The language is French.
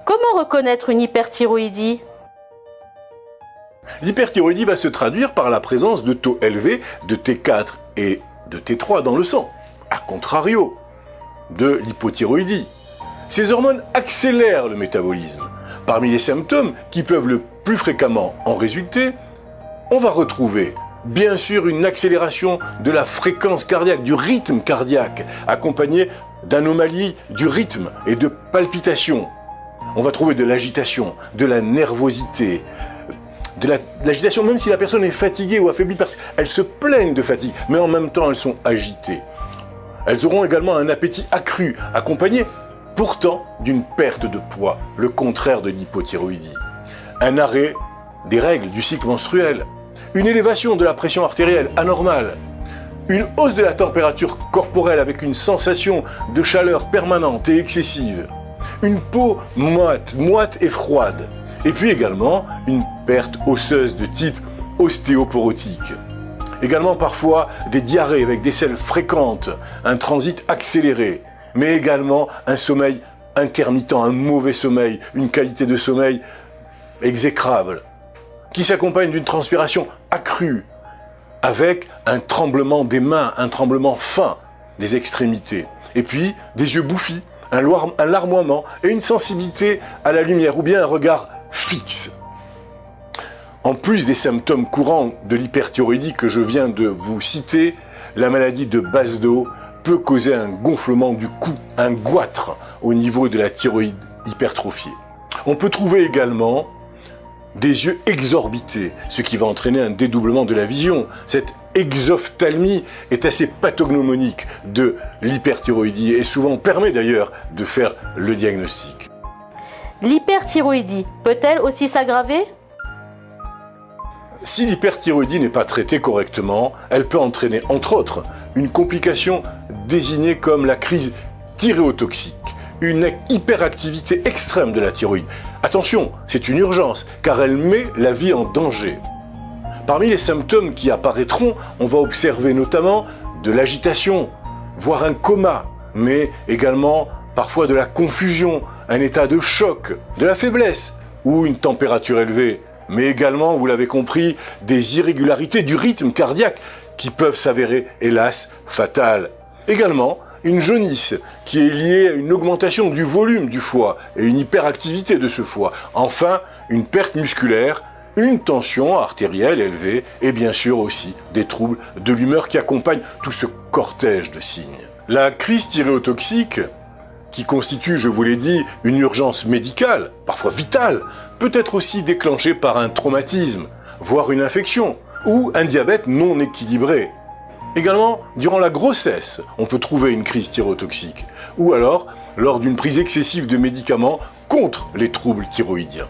Comment reconnaître une hyperthyroïdie? L'hyperthyroïdie va se traduire par la présence de taux élevés de T4 et de T3 dans le sang, à contrario de l'hypothyroïdie. Ces hormones accélèrent le métabolisme. Parmi les symptômes qui peuvent le plus fréquemment en résulter, on va retrouver bien sûr une accélération de la fréquence cardiaque, du rythme cardiaque, accompagnée d'anomalies du rythme et de palpitations. On va trouver de l'agitation, de la nervosité, de l'agitation même si la personne est fatiguée ou affaiblie parce qu'elles se plaignent de fatigue, mais en même temps elles sont agitées. Elles auront également un appétit accru, accompagné pourtant d'une perte de poids, le contraire de l'hypothyroïdie. Un arrêt des règles du cycle menstruel, une élévation de la pression artérielle anormale, une hausse de la température corporelle avec une sensation de chaleur permanente et excessive, une peau moite et froide, et puis également une perte osseuse de type ostéoporotique. Également parfois des diarrhées avec des selles fréquentes, un transit accéléré, mais également un sommeil intermittent, un mauvais sommeil, une qualité de sommeil exécrable, qui s'accompagne d'une transpiration accrue, avec un tremblement des mains, un tremblement fin des extrémités, et puis des yeux bouffis, un larmoiement et une sensibilité à la lumière, ou bien un regard fixe. En plus des symptômes courants de l'hyperthyroïdie que je viens de vous citer, la maladie de Basedow peut causer un gonflement du cou, un goitre au niveau de la thyroïde hypertrophiée. On peut trouver également des yeux exorbités, ce qui va entraîner un dédoublement de la vision. Cette exophthalmie est assez pathognomonique de l'hyperthyroïdie et souvent permet d'ailleurs de faire le diagnostic. L'hyperthyroïdie peut-elle aussi s'aggraver? Si l'hyperthyroïdie n'est pas traitée correctement, elle peut entraîner, entre autres, une complication désignée comme la crise thyréotoxique, une hyperactivité extrême de la thyroïde. Attention, c'est une urgence, car elle met la vie en danger. Parmi les symptômes qui apparaîtront, on va observer notamment de l'agitation, voire un coma, mais également parfois de la confusion, un état de choc, de la faiblesse ou une température élevée, mais également, vous l'avez compris, des irrégularités du rythme cardiaque qui peuvent s'avérer, hélas, fatales. Également, une jaunisse qui est liée à une augmentation du volume du foie et une hyperactivité de ce foie. Enfin, une perte musculaire, une tension artérielle élevée et bien sûr aussi des troubles de l'humeur qui accompagnent tout ce cortège de signes. La crise thyréotoxique, qui constitue, je vous l'ai dit, une urgence médicale, parfois vitale, peut être aussi déclenchée par un traumatisme, voire une infection, ou un diabète non équilibré. Également, durant la grossesse, on peut trouver une crise thyréotoxique, ou alors lors d'une prise excessive de médicaments contre les troubles thyroïdiens.